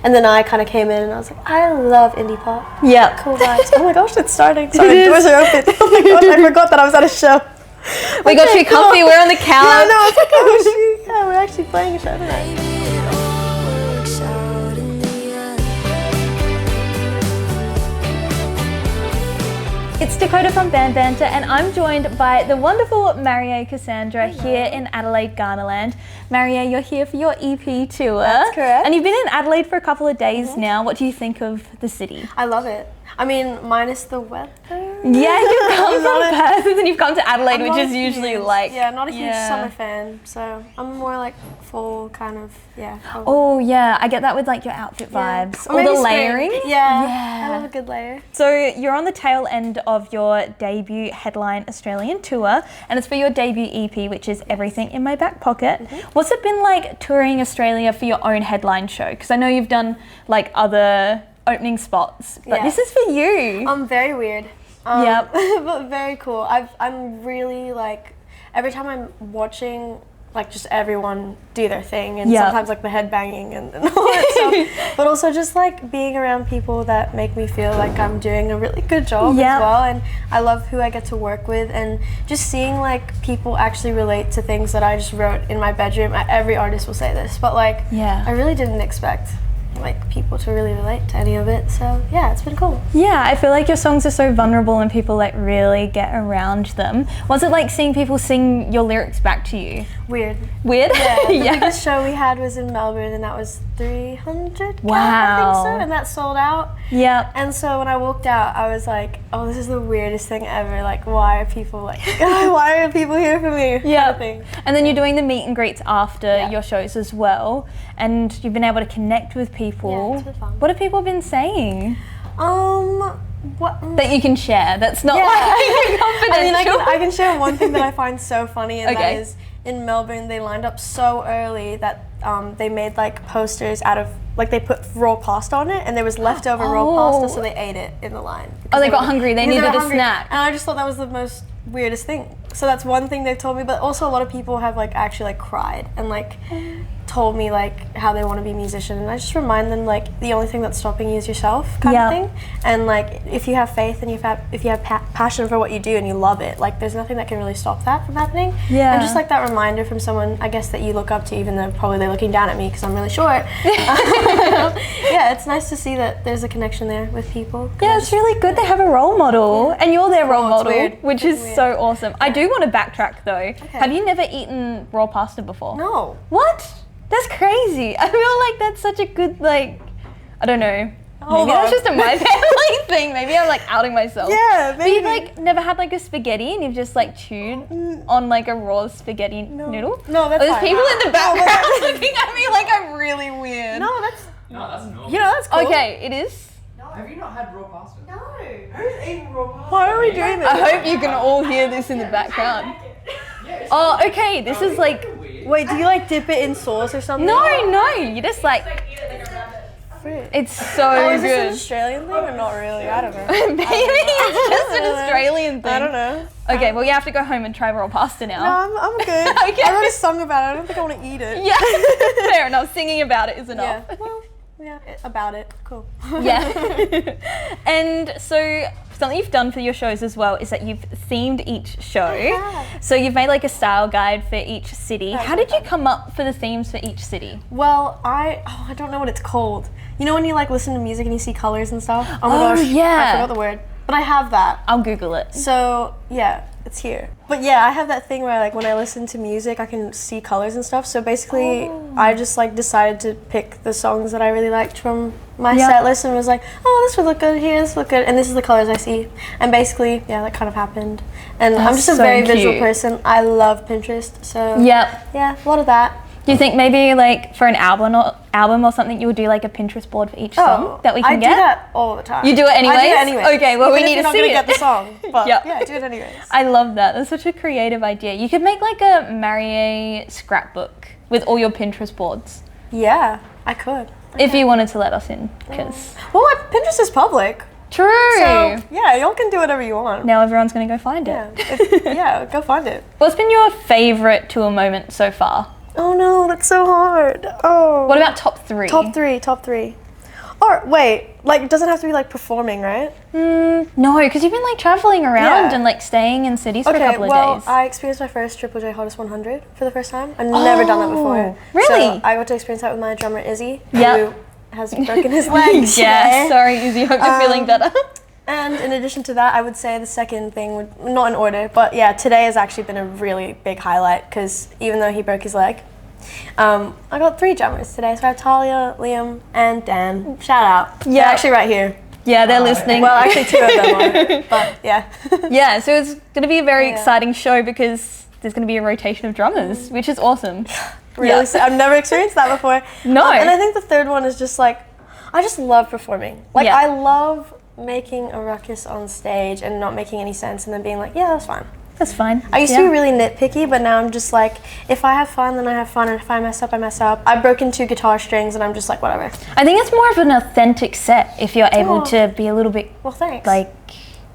And then I kind of came in and I was like, I love indie pop. Yeah. Cool vibes. Oh my gosh, it's starting. Sorry, doors are open. Oh my gosh, I forgot that I was at a show. We got you comfy, we're on the couch. Yeah, I know, I was like, oh shoot, yeah, we're actually playing a show tonight. It's Dakota from Band Banta, and I'm joined by the wonderful Mariae Cassandra here in Adelaide, Ghanaland. Mariae, you're here for your EP tour. That's correct. And you've been in Adelaide for a couple of days now. What do you think of the city? I love it. I mean, minus the weather. Yeah, you've come from Perth and you've come to Adelaide, which is usually like... Yeah, not a huge summer fan, so I'm more like fall kind of, yeah. Oh yeah, I get that with like your outfit vibes. Or the layering. Yeah, I love a good layer. So you're on the tail end of your debut headline Australian tour, and it's for your debut EP, which is Everything In My Backpocket. What's it been like touring Australia for your own headline show? Because I know you've done like other opening spots, but this is for you. Very weird. Yep. But very cool. I'm really like, every time I'm watching like just everyone do their thing, and sometimes like the headbanging and all that stuff, but also just like being around people that make me feel like I'm doing a really good job as well, and I love who I get to work with, and just seeing like people actually relate to things that I just wrote in my bedroom. Every artist will say this, but like I really didn't expect like people to really relate to any of it, so yeah, it's been cool. Yeah, I feel like your songs are so vulnerable and people like really get around them. What's it like seeing people sing your lyrics back to you? Weird. Weird? Yeah, the biggest show we had was in Melbourne, and that was 300 wow. I think so, and that sold out. Yeah. And so when I walked out, I was like, oh, this is the weirdest thing ever. Like, why are people like, why are people here for me? Yeah. Kind of And then you're doing the meet and greets after your shows as well, and you've been able to connect with people. Yeah, it's been fun. What have people been saying? What? That you can share. That's not like confidential. I mean, I can share one thing that I find so funny, and that is in Melbourne they lined up so early that they made like posters out of, like they put raw pasta on it, and there was leftover raw pasta, so they ate it in the line. Oh, they got hungry. They needed a snack. And I just thought that was the most weirdest thing. So that's one thing they've told me, but also a lot of people have like actually like cried and like told me like how they want to be a musician, and I just remind them like the only thing that's stopping you is yourself, kind of thing. And like if you have faith and if you have passion for what you do and you love it, like there's nothing that can really stop that from happening. And just like that reminder from someone, I guess, that you look up to, even though probably they're looking down at me because I'm really short. Yeah, it's nice to see that there's a connection there with people. Yeah, it's really good to have a role model, and you're their role model, which is so awesome. I do want to backtrack though. Have you never eaten raw pasta before? No. What? That's crazy. I feel like that's such a good, like, I don't know. Maybe that's just a my family thing. Maybe I'm like outing myself. Yeah, maybe. But you've like never had like a spaghetti and you've just like chewed on like a raw spaghetti noodle? No, that's There's people in the background looking at me like I'm really weird. No, that's normal. You know, that's cool. Okay, it is? Have you not had raw pasta? No. Who's eating raw pasta? Why are we doing this? I hope you can all hear this in the background. Oh, okay, this is like... Wait, do you like dip it in sauce or something? No, you just like... It's so Is this an good. Australian thing or not really? I don't know. Maybe it's just an Australian thing. I don't know. Okay, well you have to go home and try raw pasta now. No, I'm good. Okay. I wrote a song about it. I don't think I want to eat it. Yeah, fair enough. Singing about it is enough. Yeah. Well, yeah, about it. Cool. Yeah. And so something you've done for your shows as well is that you've themed each show. So you've made like a style guide for each city. How did you come up for the themes for each city? Well, I don't know what it's called. You know when you like listen to music and you see colors and stuff? Oh my gosh, yeah. I forgot the word. But I have that. I'll Google it. So yeah, it's here. But yeah, I have that thing where like when I listen to music, I can see colors and stuff. So basically, I just like decided to pick the songs that I really liked from my set list and was like, oh, this would look good here, this would look good, and this is the colors I see. And basically, yeah, that kind of happened. And I'm just a very visual person. I love Pinterest, so yeah, a lot of that. Do you think maybe like for an album or something you would do like a Pinterest board for each song that we can get? I do that all the time. You do it anyways? I do it anyways. Okay, well even we need if to you're see not it. Get the song, but yeah, do it anyways. I love that. That's such a creative idea. You could make like a Mariae scrapbook with all your Pinterest boards. Yeah, I could. If you wanted to let us in, because... Well, Pinterest is public. True. So, yeah, y'all can do whatever you want. Now everyone's going to go find it. Yeah, go find it. What's been your favourite tour moment so far? Oh no, that's so hard. Oh. What about top three? Top three. Or wait, like it doesn't have to be like performing, right? No, because you've been like traveling around and like staying in cities for a couple of days. I experienced my first Triple J Hottest 100 for the first time. I've never done that before. Really? So I got to experience that with my drummer Izzy, Yep. who has broken his legs. Yeah, sorry Izzy, hope you're feeling better. And in addition to that, I would say the second thing would, not in order, but yeah, today has actually been a really big highlight because even though he broke his leg, I got 3 drummers today. So I have Talia, Liam, and Dan. Shout out. Yeah. They're actually right here. Yeah, they're listening. Well, actually 2 of them are, but yeah. Yeah, so it's going to be a very exciting show because there's going to be a rotation of drummers, which is awesome. Really, I've never experienced that before. No. And I think the third one is just like, I just love performing. Like I love making a ruckus on stage and not making any sense and then being like, yeah, that's fine. That's fine. I used to be really nitpicky, but now I'm just like, if I have fun, then I have fun, and if I mess up, I mess up. I've broken 2 guitar strings, and I'm just like, whatever. I think it's more of an authentic set if you're able to be a little bit like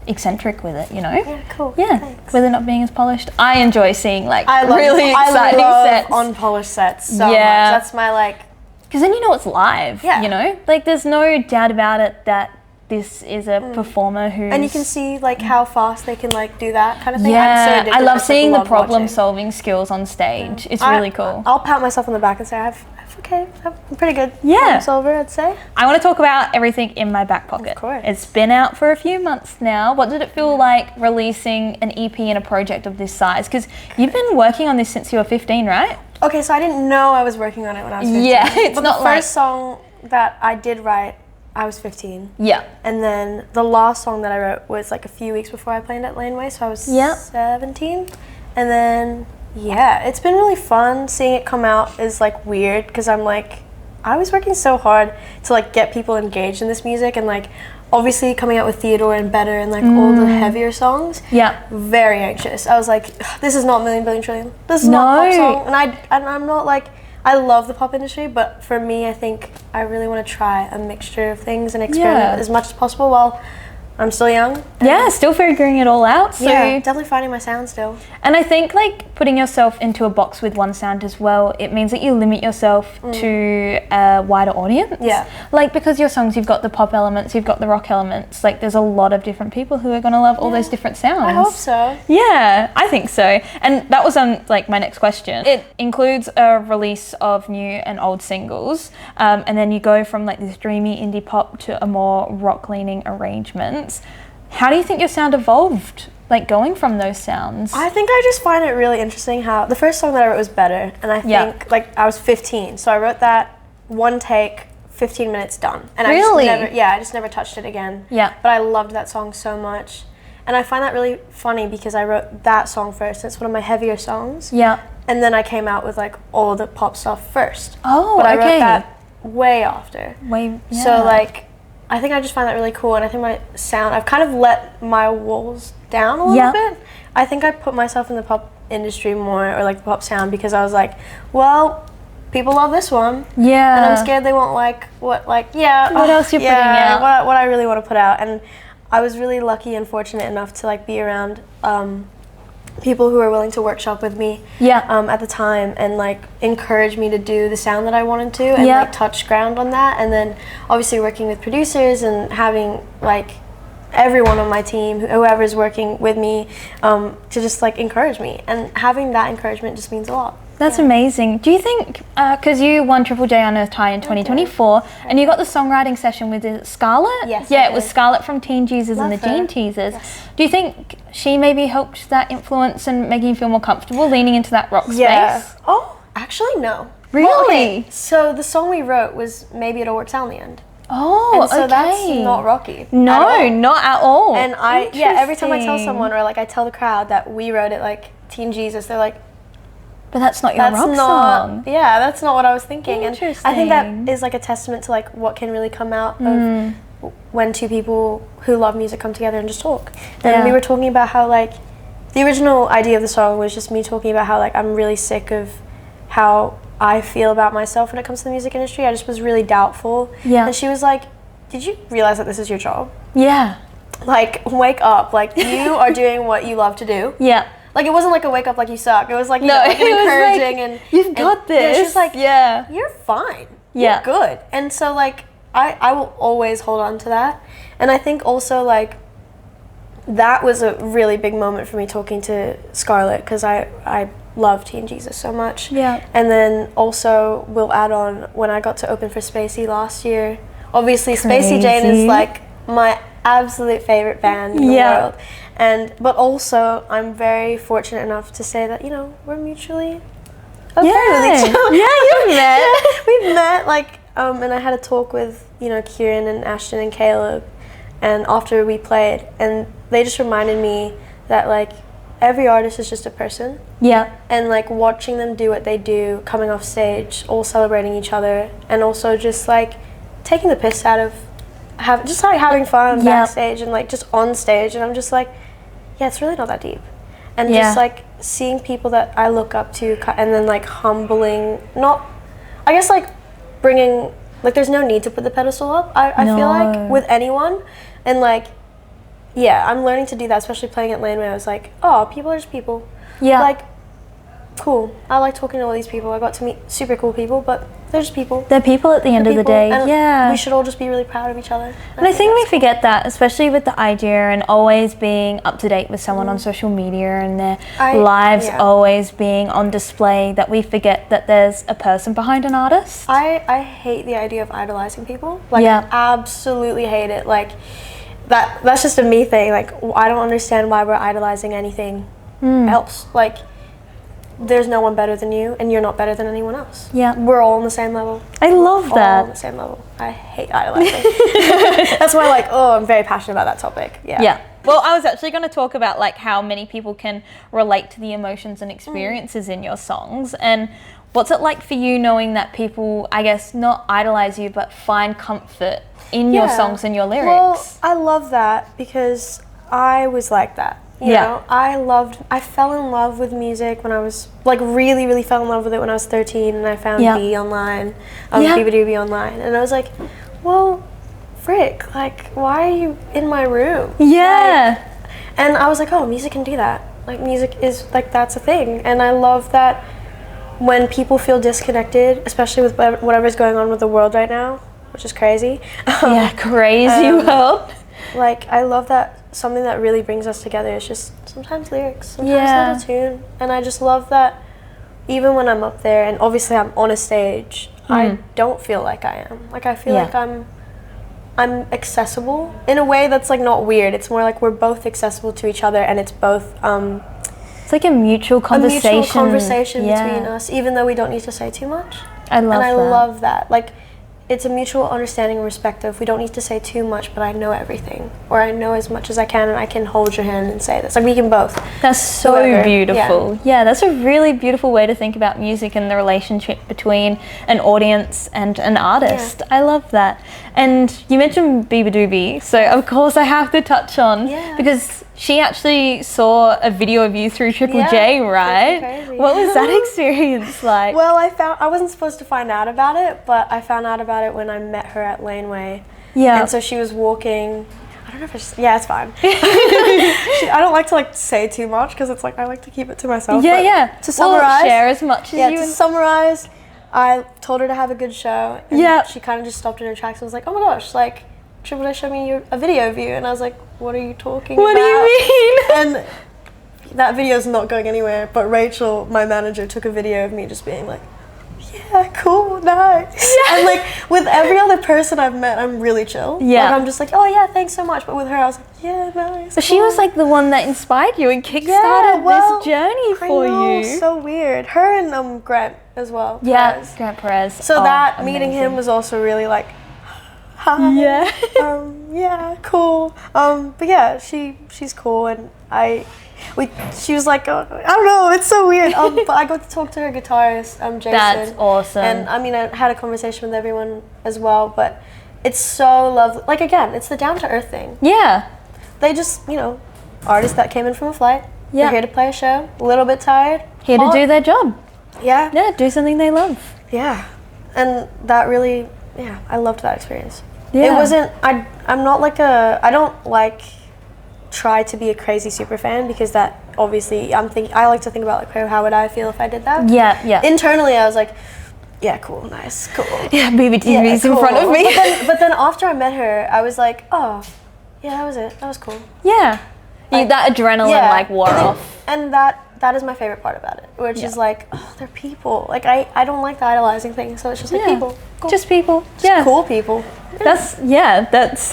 eccentric with it, you know? Yeah, cool. Yeah, thanks. with it not being as polished. I enjoy seeing like I love, really exciting I love sets. unpolished sets so much. That's my like. Because then you know it's live, you know? Like there's no doubt about it that this is a performer who. And you can see like how fast they can like do that kind of thing. Yeah, I love seeing the problem watching. solving skills on stage. It's really cool. I'll pat myself on the back and say I'm pretty good problem solver, I'd say. I want to talk about Everything in My Backpocket. Of course. It's been out for a few months now. What did it feel like releasing an EP and a project of this size? Because you've been working on this since you were 15, right? Okay, so I didn't know I was working on it when I was 15. Yeah, it's but not the first song that I did write, I was 15. Yeah. And then the last song that I wrote was like a few weeks before I played at Laneway, so I was 17. And then, yeah, it's been really fun. Seeing it come out is like weird because I'm like, I was working so hard to like get people engaged in this music and like obviously coming out with Theodore and Better and like all the heavier songs. Yeah. Very anxious. I was like, this is not Million Billion Trillion. This is not a pop song. And I'm not like, I love the pop industry, but for me, I think I really want to try a mixture of things and experiment as much as possible while I'm still young. Yeah, still figuring it all out. So yeah, definitely finding my sound still. And I think like putting yourself into a box with one sound as well, it means that you limit yourself to a wider audience. Yeah. Like because your songs, you've got the pop elements, you've got the rock elements, like there's a lot of different people who are going to love all those different sounds. I hope so. Yeah, I think so. And that was on like my next question. It includes a release of new and old singles, and then you go from like this dreamy indie pop to a more rock leaning arrangement. How do you think your sound evolved, like going from those sounds? I think I just find it really interesting how the first song that I wrote was Better, and I think like I was 15, so I wrote that one take, 15 minutes done, and I just never touched it again. Yeah. But I loved that song so much, and I find that really funny because I wrote that song first. It's one of my heavier songs. Yeah. And then I came out with like all the pop stuff first. Oh, but I wrote that way after. Yeah. So like, I think I just find that really cool, and I think my sound, I've kind of let my walls down a little bit. I think I put myself in the pop industry more, or like the pop sound, because I was like, well, people love this one. Yeah. And I'm scared they won't like what else you're putting out. What I really want to put out. And I was really lucky and fortunate enough to like be around people who were willing to workshop with me at the time and like encourage me to do the sound that I wanted to and like touch ground on that. And then obviously working with producers and having like everyone on my team, whoever's working with me, to just like encourage me, and having that encouragement just means a lot. That's amazing. Do you think, because you won Triple J Unearthed High in 2024, and you got the songwriting session with Scarlett? Yes. Yeah, it was Scarlett from Teen Jesus and the Gene Teasers. Yes. Do you think she maybe helped that influence and making you feel more comfortable leaning into that rock space? Oh, actually no. Really? Well, okay. So the song we wrote was Maybe It All Works Out in the End. Oh, and so that's not rocky. No, not at all. And every time I tell someone, or like I tell the crowd that we wrote it like Teen Jesus, they're like, but that's not your rock song. Yeah, that's not what I was thinking. And Interesting. I think that is like a testament to like what can really come out of when two people who love music come together and just talk. And we were talking about how like the original idea of the song was just me talking about how like I'm really sick of how I feel about myself when it comes to the music industry. I just was really doubtful. Yeah. And she was like, did you realize that this is your job? Yeah. Like, wake up. Like, you are doing what you love to do. Yeah. Like, it wasn't like a wake up like you suck. It was like, like encouraging like, you've got this. Yeah, she's like, you're fine. Yeah. You're good. And so like, I will always hold on to that. And I think also like that was a really big moment for me talking to Scarlett, because I love Teen Jesus so much. Yeah. And then also we'll add on when I got to open for Spacey last year. Obviously Spacey Jane is like my absolute favorite band in the world. But also I'm very fortunate enough to say that, you know, we're mutually okay with each other. Yeah, you've met. We've met, like, and I had a talk with, you know, Kieran and Ashton and Caleb, and after we played, and they just reminded me that, like, every artist is just a person. Yeah. And, like, watching them do what they do, coming off stage, all celebrating each other, and also just, like, taking the piss out of, just, like, having fun backstage and, like, just on stage, and I'm just like, yeah, it's really not that deep. And just, like, seeing people that I look up to, and then, like, humbling, not, I guess, like, bringing, like, there's no need to put the pedestal up, I feel like, with anyone. And, like, yeah, I'm learning to do that, especially playing at Laneway. I was like, oh, people are just people. Yeah. Like, cool. I like talking to all these people. I got to meet super cool people, but they're just people. They're people at the end of the day. And we should all just be really proud of each other. And I think we forget that, especially with the idea and always being up to date with someone on social media and their lives always being on display, that we forget that there's a person behind an artist. I hate the idea of idolizing people. Like, absolutely hate it. Like, that's just a me thing. Like, I don't understand why we're idolizing anything else. Like, there's no one better than you, and you're not better than anyone else. Yeah. We're all on the same level. I love that. All on the same level. I hate idolizing. That's why, like, I'm very passionate about that topic. Yeah. Well, I was actually going to talk about, like, how many people can relate to the emotions and experiences in your songs, and what's it like for you knowing that people, I guess, not idolize you, but find comfort in your songs and your lyrics? Well, I love that because I was like that. You know, I fell in love with music when I was, like, really, really fell in love with it when I was 13, and I found B online, Biba online, and I was like, well, frick, like, why are you in my room? Yeah. Like, and I was like, oh, music can do that. Like, music is, like, that's a thing. And I love that when people feel disconnected, especially with whatever's going on with the world right now, which is crazy. Crazy world. Like, I love that something that really brings us together is just sometimes lyrics, sometimes a little tune. And I just love that even when I'm up there, and obviously I'm on a stage, I don't feel like I am. Like, I feel like I'm accessible in a way that's, like, not weird. It's more like we're both accessible to each other, and it's both it's like a mutual conversation. A mutual conversation between us, even though we don't need to say too much. I love that. Like, it's a mutual understanding and respect of, we don't need to say too much, but I know everything, or I know as much as I can, and I can hold your hand and say this. Like, we can both. That's so beautiful. Yeah, that's a really beautiful way to think about music and the relationship between an audience and an artist. I love that. And you mentioned Biba Doobie, so of course I have to touch on, because she actually saw a video of you through Triple J, right? What was that experience like? Well, I wasn't supposed to find out about it, but I found out about it when I met her at Laneway. Yeah. And so she was walking, I don't know if it's, it's fine. I don't like to, like, say too much, because it's like, I like to keep it to myself. To summarize. Share as much as you. To summarize, I told her to have a good show, and she kind of just stopped in her tracks and was like, oh my gosh, like, Triple J showed me a video of you, and I was like, what are you talking about? What do you mean? And that video's not going anywhere, but Rachel, my manager, took a video of me just being like, yeah, cool, nice. And, like, with every other person I've met, I'm really chill. Like, I'm just like, oh yeah, thanks so much. But with her, I was like, yeah, nice. But she was, like, the one that inspired you and kickstarted this journey for you. So weird. Her and Grant as well. Perez. Grant Perez. So that meeting him was also really like, hi. Yeah. Cool. But yeah, she's cool, and she was like, I don't know, it's so weird. But I got to talk to her guitarist, Jason. That's awesome. And I mean, I had a conversation with everyone as well, but it's so lovely. Like, again, it's the down to earth thing. Yeah. They just, artists that came in from a flight. Yeah. They're here to play a show, a little bit tired. Here to do their job. Yeah. Yeah, do something they love. Yeah. And that really, I loved that experience. Yeah. It wasn't, I'm not like I don't like try to be a crazy super fan, because that obviously I like to think about, like, how would I feel if I did that? Yeah. Internally I was like, yeah, cool, nice, cool. Yeah, BBTV's in front of me. But then after I met her, I was like, oh, yeah, that was it. That was cool. Yeah. That adrenaline like wore off. And that is my favorite part about it, which is like, oh, they're people. Like I don't like the idolizing thing, so it's just like people. Cool. Just people. Just cool people. That's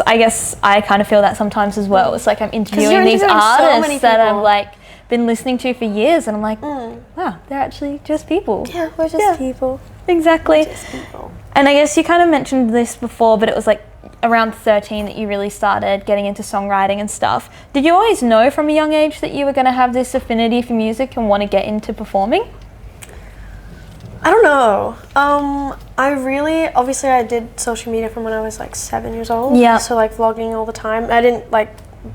I guess I kind of feel that sometimes as well. It's like I'm interviewing these artists that I've like been listening to for years, and I'm like, wow, they're actually just people. Yeah, we're just people. Exactly. We're just people. And I guess you kind of mentioned this before, but it was like around 13 that you really started getting into songwriting and stuff. Did you always know from a young age that you were going to have this affinity for music and want to get into performing? I don't know. Obviously I did social media from when I was like 7 years old. Yeah. So like vlogging all the time. I didn't like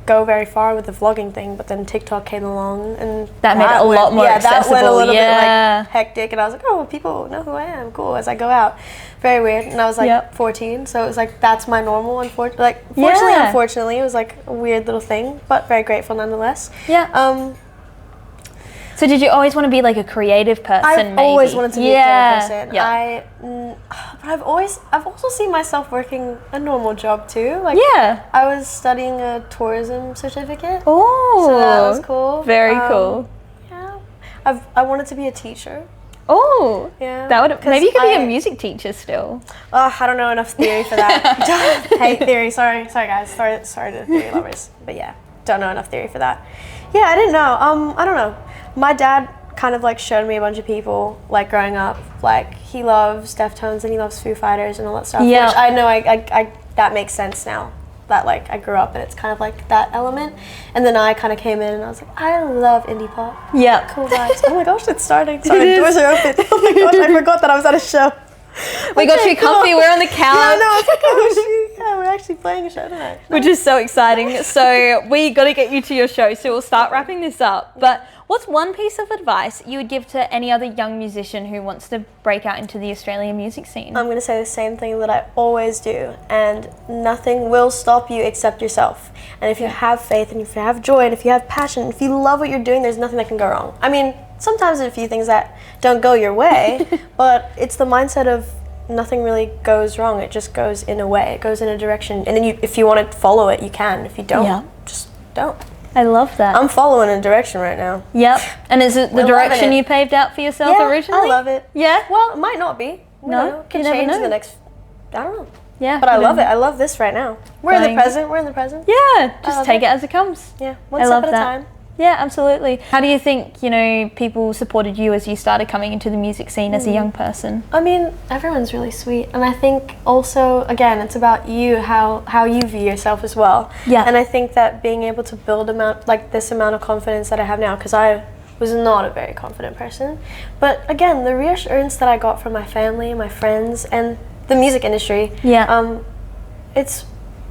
go very far with the vlogging thing, but then TikTok came along and that made it a lot more accessible. That went a little bit like hectic, and I was like, oh, people know who I am, cool, as I go out. Very weird. And I was like 14, so it was like that's my normal. Unfortunately, it was like a weird little thing, but very grateful nonetheless. Yeah. So did you always want to be like a creative person? I've always wanted to be a creative person. Yeah. But I've also seen myself working a normal job too. Like I was studying a tourism certificate. Oh, so that was cool. Very cool. Yeah, I wanted to be a teacher. Oh, yeah. That would maybe you could be a music teacher still. I don't know enough theory for that. Hey, theory. Sorry guys. Sorry to theory lovers. But yeah, don't know enough theory for that. Yeah, I didn't know. I don't know. My dad kind of like showed me a bunch of people like growing up. Like he loves Deftones and he loves Foo Fighters and all that stuff. Yeah. Which I know I that makes sense now. That like I grew up and it's kind of like that element. And then I kind of came in and I was like, I love indie pop. Yeah. Cool vibes. Oh my gosh, it's starting. Sorry, doors are open. Oh my gosh, I forgot that I was at a show. We got too comfy. We're on the couch. Yeah, no, it's like, oh shoot, yeah, we're actually playing a show tonight. Which is so exciting. So we got to get you to your show. So we'll start wrapping this up. But what's one piece of advice you would give to any other young musician who wants to break out into the Australian music scene? I'm going to say the same thing that I always do, and nothing will stop you except yourself. And if you have faith, and if you have joy, and if you have passion, if you love what you're doing, there's nothing that can go wrong. I mean, sometimes there's a few things that don't go your way, but it's the mindset of nothing really goes wrong. It just goes in a way. It goes in a direction. And then if you want to follow it, you can. If you don't, just don't. I love that. I'm following a direction right now. Yep. And is it the direction you paved out for yourself originally? I love it. Yeah? Well, it might not be. No? It can change in the next, I don't know. Yeah. But I love it. I love this right now. We're in the present. Yeah. Just take it as it comes. Yeah. One step at a time. Yeah, absolutely. How do you think, people supported you as you started coming into the music scene as a young person? I mean, everyone's really sweet. And I think also, again, it's about you, how you view yourself as well. Yeah. And I think that being able to build this amount of confidence that I have now, because I was not a very confident person. But again, the reassurance that I got from my family, my friends, and the music industry, it's,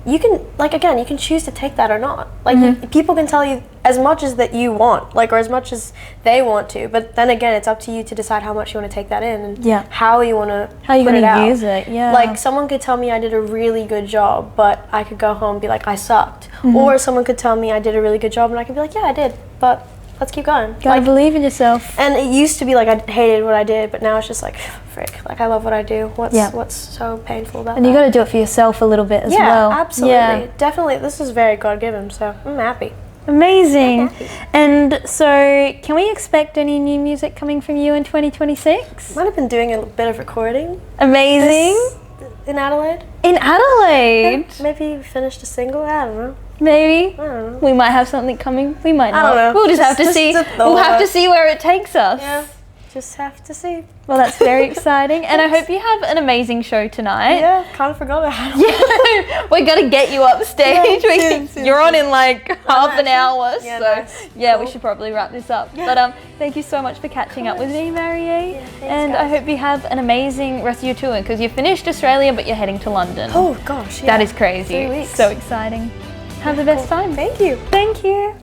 you can choose to take that or not. Like, people can tell you as much as that you want, or as much as they want to, but then again, it's up to you to decide how much you want to take that in and how you want to use it. Yeah. Like, someone could tell me I did a really good job, but I could go home and be like, I sucked. Or someone could tell me I did a really good job and I could be like, yeah, I did, but let's keep going. Gotta believe in yourself. And it used to be like I hated what I did, but now it's just like, frick, like I love what I do. What's so painful about that? And you gotta do it for yourself a little bit as well. Yeah, absolutely. Definitely, this is very God-given, so I'm happy. Amazing. And so, can we expect any new music coming from you in 2026? Might have been doing a bit of recording. Amazing. In Adelaide. In Adelaide? Yeah, maybe finished a single, I don't know. Maybe. I don't know. We might have something coming. We might not. I don't know. We'll just have to see. We'll have to see where it takes us. Yeah. Just have to see. Well, that's very exciting. And I hope you have an amazing show tonight. Yeah, kind of forgot about it. Yeah, we're going to get you upstage. You're on in like half an hour. Yeah, so nice. yeah, Cool. we should probably wrap this up. Yeah. But thank you so much for catching up with me, Mariae. Yeah, thanks, and guys. I hope you have an amazing rest of your tour, because you finished Australia, but you're heading to London. Oh gosh, yeah. That is crazy. 3 weeks. So exciting. Have the best time. Thank you. Thank you.